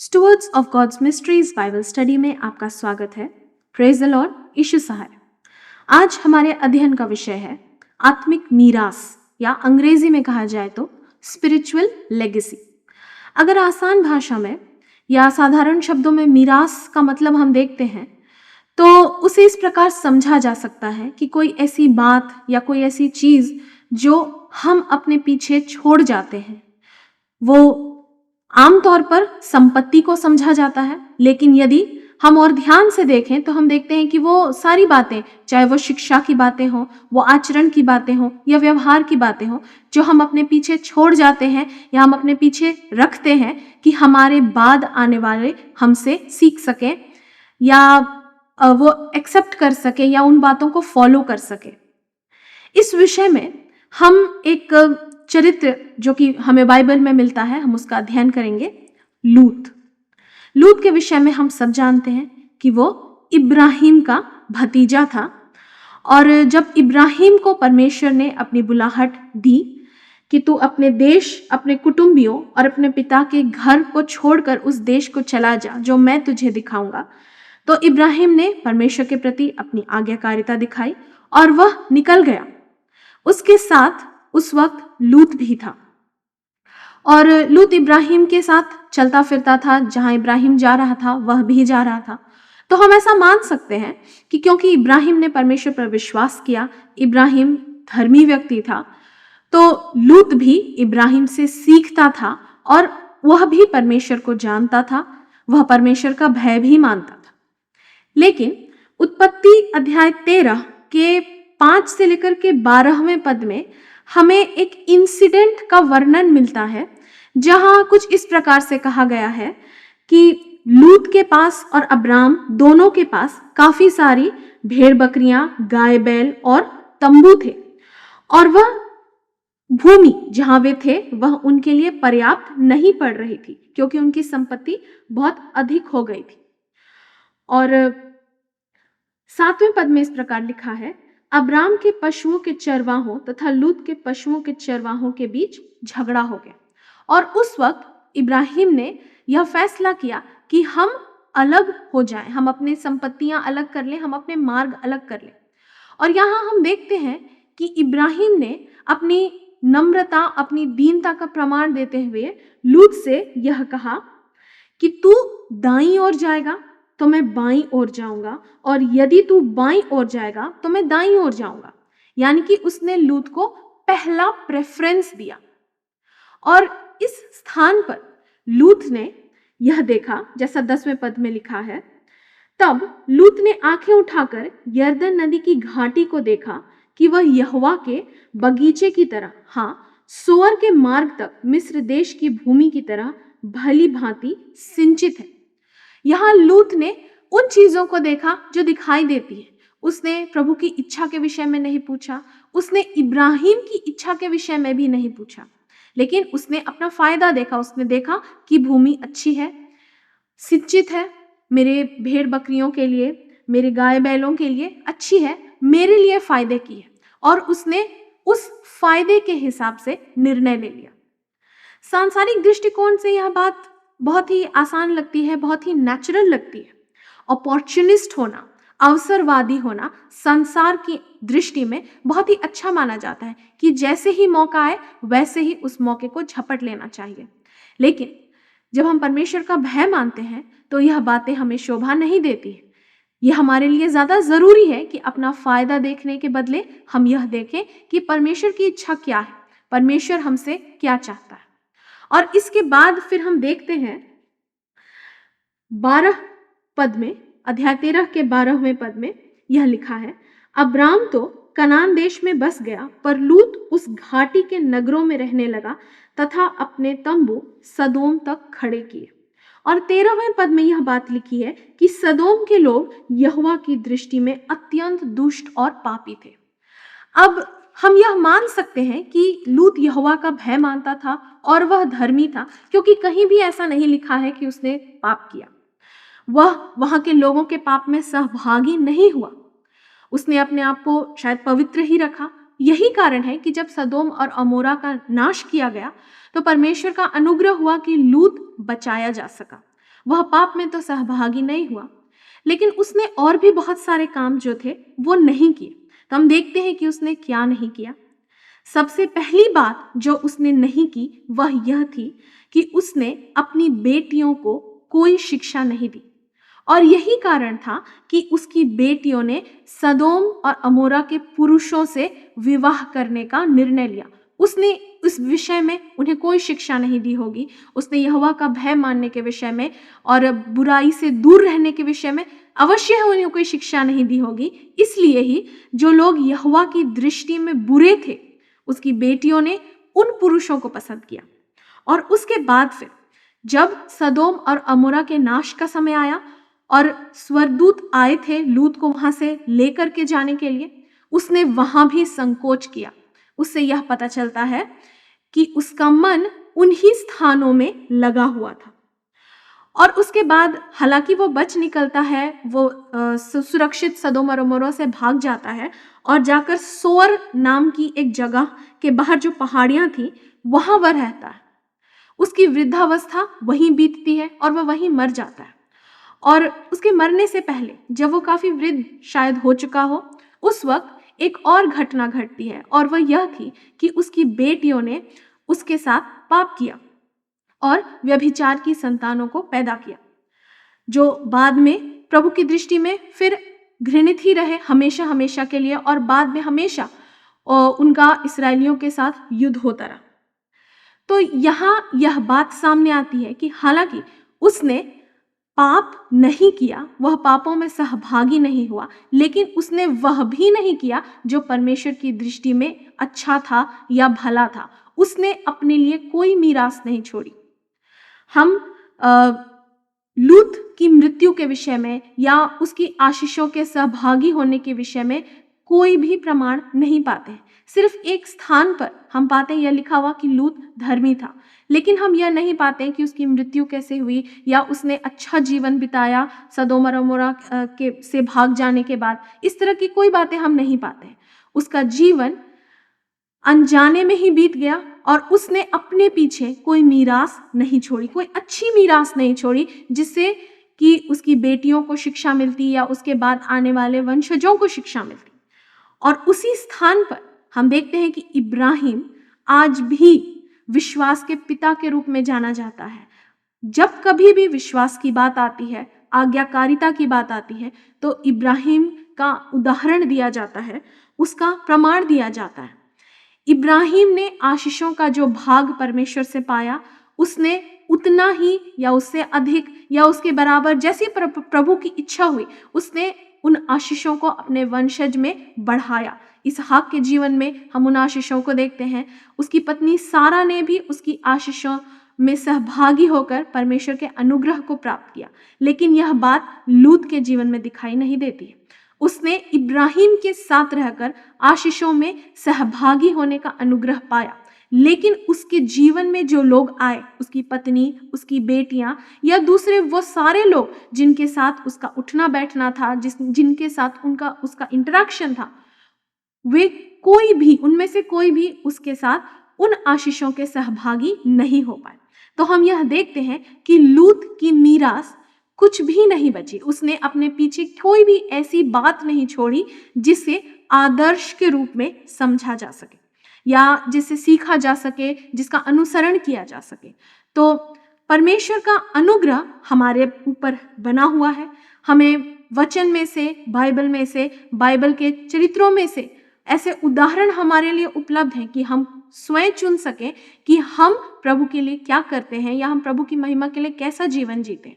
स्टुअर्ड्स of God's mysteries Bible study में आपका स्वागत है। प्रेज द लॉर्ड, यीशु सहाय। आज हमारे अध्ययन का विषय है आत्मिक मीरास, या अंग्रेजी में कहा जाए तो स्पिरिचुअल लेगेसी। अगर आसान भाषा में या साधारण शब्दों में मीरास का मतलब हम देखते हैं तो उसे इस प्रकार समझा जा सकता है कि कोई ऐसी बात या कोई ऐसी चीज जो हम अपने पीछे छोड़ जाते हैं। वो आमतौर पर संपत्ति को समझा जाता है, लेकिन यदि हम और ध्यान से देखें तो हम देखते हैं कि वो सारी बातें, चाहे वो शिक्षा की बातें हों, वो आचरण की बातें हों या व्यवहार की बातें हों, जो हम अपने पीछे छोड़ जाते हैं या हम अपने पीछे रखते हैं कि हमारे बाद आने वाले हमसे सीख सकें या वो एक्सेप्ट कर सके या उन बातों को फॉलो कर सके। इस विषय में हम एक चरित्र जो कि हमें बाइबल में मिलता है, हम उसका अध्ययन करेंगे। लूत के विषय में हम सब जानते हैं कि वो इब्राहिम का भतीजा था, और जब इब्राहिम को परमेश्वर ने अपनी बुलाहट दी कि तू अपने देश, अपने कुटुंबियों और अपने पिता के घर को छोड़कर उस देश को चला जा जो मैं तुझे दिखाऊंगा, तो इब्राहिम ने परमेश्वर के प्रति अपनी आज्ञाकारिता दिखाई और वह निकल गया। उसके साथ उस वक्त लूत भी था, और लूत इब्राहिम के साथ चलता फिरता था। जहां इब्राहिम जा रहा था वह भी जा रहा था। तो हम ऐसा मान सकते हैं कि क्योंकि इब्राहिम ने परमेश्वर पर विश्वास किया, इब्राहिम धर्मी व्यक्ति था, तो लूत भी इब्राहिम से सीखता था और वह भी परमेश्वर को जानता था, वह परमेश्वर का भय भी मानता था। लेकिन उत्पत्ति अध्याय 13 के 5 से लेकर के 12वें पद में हमें एक इंसिडेंट का वर्णन मिलता है, जहां कुछ इस प्रकार से कहा गया है कि लूत के पास और अब्राम दोनों के पास काफी सारी भेड़ बकरियां, गाय बैल और तंबू थे, और वह भूमि जहां वे थे वह उनके लिए पर्याप्त नहीं पड़ रही थी, क्योंकि उनकी संपत्ति बहुत अधिक हो गई थी। और 7वें पद में इस प्रकार लिखा है, अब्राम के पशुओं के चरवाहों तथा लूत के पशुओं के चरवाहों के बीच झगड़ा हो गया, और उस वक्त इब्राहिम ने यह फैसला किया कि हम अलग हो जाएं, हम अपनी संपत्तियां अलग कर लें, हम अपने मार्ग अलग कर लें। और यहाँ हम देखते हैं कि इब्राहिम ने अपनी नम्रता, अपनी दीनता का प्रमाण देते हुए लूत से यह कहा कि तू दाईं ओर जाएगा तो मैं बाईं ओर जाऊंगा, और यदि तू बाईं ओर जाएगा तो मैं दाईं ओर जाऊंगा। यानी कि उसने लूत को पहला प्रेफरेंस दिया। और इस स्थान पर लूत ने यह देखा, जैसा 10वें पद में लिखा है, तब लूत ने आंखें उठाकर यरदन नदी की घाटी को देखा कि वह यहोवा के बगीचे की तरह, हाँ, सोअर के मार्ग तक मिस्र देश की भूमि की तरह भली भांति सिंचित है। यहाँ लूत ने उन चीजों को देखा जो दिखाई देती है। उसने प्रभु की इच्छा के विषय में नहीं पूछा, उसने इब्राहिम की इच्छा के विषय में भी नहीं पूछा, लेकिन उसने अपना फायदा देखा। उसने देखा कि भूमि अच्छी है, सिंचित है, मेरे भेड़ बकरियों के लिए, मेरे गाय बैलों के लिए अच्छी है, मेरे लिए फायदे की है, और उसने उस फायदे के हिसाब से निर्णय ले लिया। सांसारिक दृष्टिकोण से यह बात बहुत ही आसान लगती है, बहुत ही नेचुरल लगती है। अपॉर्चुनिस्ट होना, अवसरवादी होना संसार की दृष्टि में बहुत ही अच्छा माना जाता है कि जैसे ही मौका आए वैसे ही उस मौके को झपट लेना चाहिए। लेकिन जब हम परमेश्वर का भय मानते हैं तो यह बातें हमें शोभा नहीं देती है। यह हमारे लिए ज्यादा जरूरी है कि अपना फायदा देखने के बदले हम यह देखें कि परमेश्वर की इच्छा क्या है, परमेश्वर हमसे क्या चाहता है। और इसके बाद फिर हम देखते हैं 12 पद में, अध्याय 13 के 12वें पद में यह लिखा है, अब्राम तो कनान देश में बस गया, पर लूत उस घाटी के नगरों में रहने लगा तथा अपने तंबू सदोम तक खड़े किए। और 13वें पद में यह बात लिखी है कि सदोम के लोग यहोवा की दृष्टि में अत्यंत दुष्ट और पापी थे। अब हम यह मान सकते हैं कि लूत यहोवा का भय मानता था और वह धर्मी था, क्योंकि कहीं भी ऐसा नहीं लिखा है कि उसने पाप किया। वह वहां के लोगों के पाप में सहभागी नहीं हुआ, उसने अपने आप को शायद पवित्र ही रखा। यही कारण है कि जब सदोम और अमोरा का नाश किया गया तो परमेश्वर का अनुग्रह हुआ कि लूत बचाया जा सका। वह पाप में तो सहभागी नहीं हुआ, लेकिन उसने और भी बहुत सारे काम जो थे वो नहीं किए। तो हम देखते हैं कि उसने क्या नहीं किया। सबसे पहली बात जो उसने नहीं की वह यह थी कि उसने अपनी बेटियों को कोई शिक्षा नहीं दी। और यही कारण था कि उसकी बेटियों ने सदोम और अमोरा के पुरुषों से विवाह करने का निर्णय लिया। उसने इस विषय में उन्हें कोई शिक्षा नहीं दी होगी। उसने यहोवा का भय मानने के विषय में और बुराई से दूर रहने के विषय में अवश्य उन्हें कोई शिक्षा नहीं दी होगी। इसलिए ही जो लोग यहोवा की दृष्टि में बुरे थे, उसकी बेटियों ने उन पुरुषों को पसंद किया। और उसके बाद फिर जब सदोम और अमोरा के नाश का समय आया और स्वर्गदूत आए थे लूत को वहां से लेकर के जाने के लिए, उसने वहां भी संकोच किया। उससे यह पता चलता है कि उसका मन उन्हीं स्थानों में लगा हुआ था। और उसके बाद हालांकि वो बच निकलता है, वो सुरक्षित सदोम और अमोरा से भाग जाता है और जाकर सोर नाम की एक जगह के बाहर जो पहाड़ियां थी वहां वह रहता है। उसकी वृद्धावस्था वहीं बीतती है और वह वहीं मर जाता है। और उसके मरने से पहले जब वो काफी वृद्ध शायद हो चुका हो, उस वक्त एक और घटना घटती है और वह यह थी कि उसकी बेटियों ने उसके साथ पाप किया और व्यभिचार की संतानों को पैदा किया, जो बाद में प्रभु की दृष्टि में फिर घृणित ही रहे हमेशा हमेशा के लिए, और बाद में हमेशा उनका इस्राएलियों के साथ युद्ध होता रहा। तो यहाँ यह बात सामने आती है कि हालांकि उसने पाप नहीं किया, वह पापों में सहभागी नहीं हुआ, लेकिन उसने वह भी नहीं किया जो परमेश्वर की दृष्टि में अच्छा था या भला था। उसने अपने लिए कोई मीरास नहीं छोड़ी। हम लूत की मृत्यु के विषय में या उसकी आशीषों के सहभागी होने के विषय में कोई भी प्रमाण नहीं पाते। सिर्फ एक स्थान पर हम पाते हैं यह लिखा हुआ कि लूत धर्मी था, लेकिन हम यह नहीं पाते कि उसकी मृत्यु कैसे हुई या उसने अच्छा जीवन बिताया सदोम और अमोरा के से भाग जाने के बाद। इस तरह की कोई बातें हम नहीं पाते। उसका जीवन अनजाने में ही बीत गया और उसने अपने पीछे कोई मीरास नहीं छोड़ी, कोई अच्छी मीरास नहीं छोड़ी जिससे कि उसकी बेटियों को शिक्षा मिलती या उसके बाद आने वाले वंशजों को शिक्षा मिलती। और उसी स्थान पर हम देखते हैं कि इब्राहिम आज भी विश्वास के पिता के रूप में जाना जाता है। जब कभी भी विश्वास की बात आती है, आज्ञाकारिता की बात आती है, तो इब्राहिम का उदाहरण दिया जाता है, उसका प्रमाण दिया जाता है। इब्राहिम ने आशीषों का जो भाग परमेश्वर से पाया, उसने उतना ही या उससे अधिक या उसके बराबर जैसी प्रभु की इच्छा हुई, उसने उन आशीषों को अपने वंशज में बढ़ाया। इसहाक के जीवन में हम उन आशीषों को देखते हैं। उसकी पत्नी सारा ने भी उसकी आशीषों में सहभागी होकर परमेश्वर के अनुग्रह को प्राप्त किया, लेकिन यह बात लूत के जीवन में दिखाई नहीं देती। उसने इब्राहिम के साथ रहकर आशीषों में सहभागी होने का अनुग्रह पाया, लेकिन उसके जीवन में जो लोग आए, उसकी पत्नी, उसकी बेटियां या दूसरे वो सारे लोग जिनके साथ उसका उठना बैठना था, जिनके साथ उसका इंटरेक्शन था, वे कोई भी उनमें से कोई भी उसके साथ उन आशीषों के सहभागी नहीं हो पाए। तो हम यह देखते हैं कि लूत की मीरास कुछ भी नहीं बची। उसने अपने पीछे कोई भी ऐसी बात नहीं छोड़ी जिसे आदर्श के रूप में समझा जा सके या जिसे सीखा जा सके, जिसका अनुसरण किया जा सके। तो परमेश्वर का अनुग्रह हमारे ऊपर बना हुआ है। हमें वचन में से, बाइबल में से, बाइबल के चरित्रों में से ऐसे उदाहरण हमारे लिए उपलब्ध हैं कि हम स्वयं चुन सकें कि हम प्रभु के लिए क्या करते हैं या हम प्रभु की महिमा के लिए कैसा जीवन जीते हैं।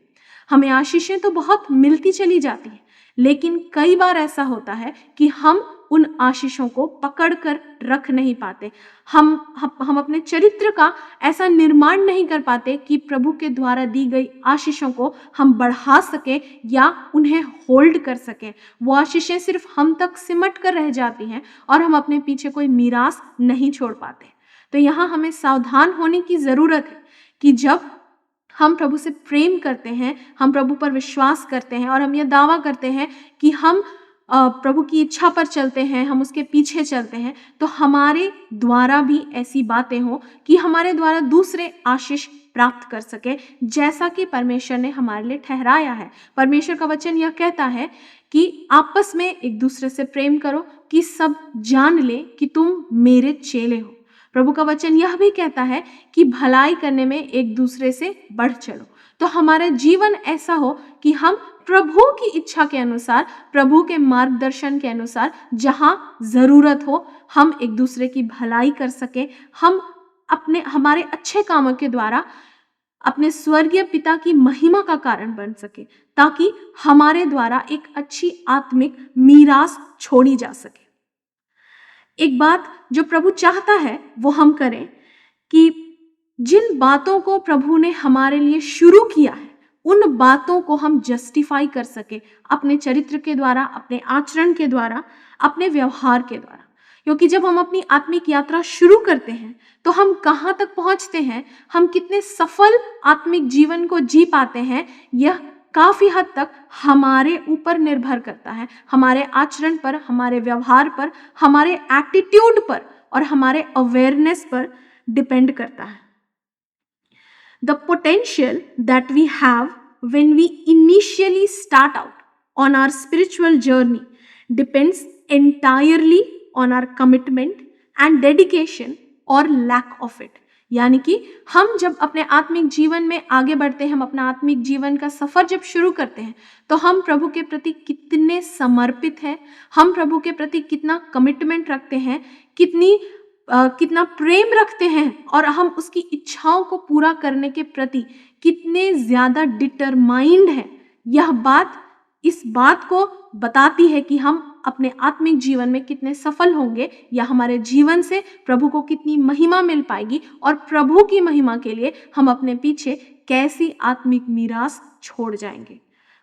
हमें आशीषें तो बहुत मिलती चली जाती हैं, लेकिन कई बार ऐसा होता है कि हम उन आशीषों को पकड़ कर रख नहीं पाते। हम अपने चरित्र का ऐसा निर्माण नहीं कर पाते कि प्रभु के द्वारा दी गई आशीषों को हम बढ़ा सकें या उन्हें होल्ड कर सकें। वो आशीषें सिर्फ हम तक सिमट कर रह जाती हैं और हम अपने पीछे कोई मीरास नहीं छोड़ पाते। तो यहाँ हमें सावधान होने की ज़रूरत है कि जब हम प्रभु से प्रेम करते हैं, हम प्रभु पर विश्वास करते हैं और हम यह दावा करते हैं कि हम प्रभु की इच्छा पर चलते हैं, हम उसके पीछे चलते हैं, तो हमारे द्वारा भी ऐसी बातें हो कि हमारे द्वारा दूसरे आशीष प्राप्त कर सके, जैसा कि परमेश्वर ने हमारे लिए ठहराया है। परमेश्वर का वचन यह कहता है कि आपस में एक दूसरे से प्रेम करो कि सब जान ले कि तुम मेरे चेले हो। प्रभु का वचन यह भी कहता है कि भलाई करने में एक दूसरे से बढ़ चलो। तो हमारा जीवन ऐसा हो कि हम प्रभु की इच्छा के अनुसार, प्रभु के मार्गदर्शन के अनुसार, जहां जरूरत हो हम एक दूसरे की भलाई कर सके। हम हमारे अच्छे कामों के द्वारा अपने स्वर्गीय पिता की महिमा का कारण बन सके, ताकि हमारे द्वारा एक अच्छी आत्मिक मीरास छोड़ी जा सके। एक बात जो प्रभु चाहता है वो हम करें कि जिन बातों को प्रभु ने हमारे लिए शुरू किया है, उन बातों को हम जस्टिफाई कर सके अपने चरित्र के द्वारा, अपने आचरण के द्वारा, अपने व्यवहार के द्वारा। क्योंकि जब हम अपनी आत्मिक यात्रा शुरू करते हैं तो हम कहाँ तक पहुंचते हैं, हम कितने सफल आत्मिक जीवन को जी पाते हैं, यह काफी हद तक हमारे ऊपर निर्भर करता है, हमारे आचरण पर, हमारे व्यवहार पर, हमारे एटीट्यूड पर और हमारे अवेयरनेस पर डिपेंड करता है। The potential that we have when we initially start out on our spiritual journey depends entirely on our commitment and dedication or lack of it। यानी कि हम जब अपने आत्मिक जीवन में आगे बढ़ते हैं, हम अपना आत्मिक जीवन का सफर जब शुरू करते हैं, तो हम प्रभु के प्रति कितने समर्पित हैं, हम प्रभु के प्रति कितना कमिटमेंट रखते हैं, कितना प्रेम रखते हैं, और हम उसकी इच्छाओं को पूरा करने के प्रति कितने ज्यादा डिटरमाइंड हैं। यह बात इस बात को बताती है कि हम अपने आत्मिक जीवन में कितने सफल होंगे, या हमारे जीवन से प्रभु को कितनी महिमा मिल पाएगी, और प्रभु की महिमा के लिए हम अपने पीछे कैसी आत्मिक मीरास छोड़ जाएंगे।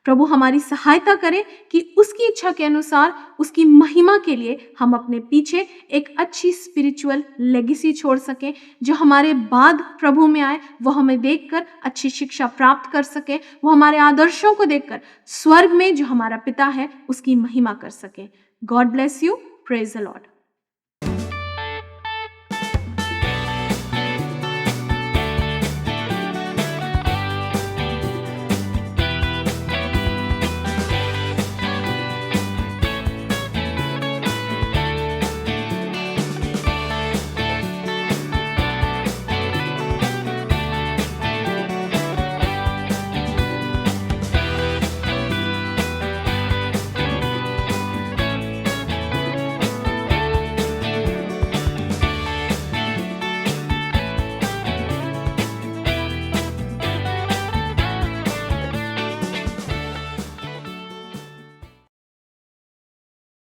प्रभु हमारी सहायता करे कि उसकी इच्छा के अनुसार, उसकी महिमा के लिए हम अपने पीछे एक अच्छी स्पिरिचुअल लेगेसी छोड़ सकें, जो हमारे बाद प्रभु में आए वो हमें देखकर अच्छी शिक्षा प्राप्त कर सके, वो हमारे आदर्शों को देखकर स्वर्ग में जो हमारा पिता है उसकी महिमा कर सके। God bless you. Praise the Lord.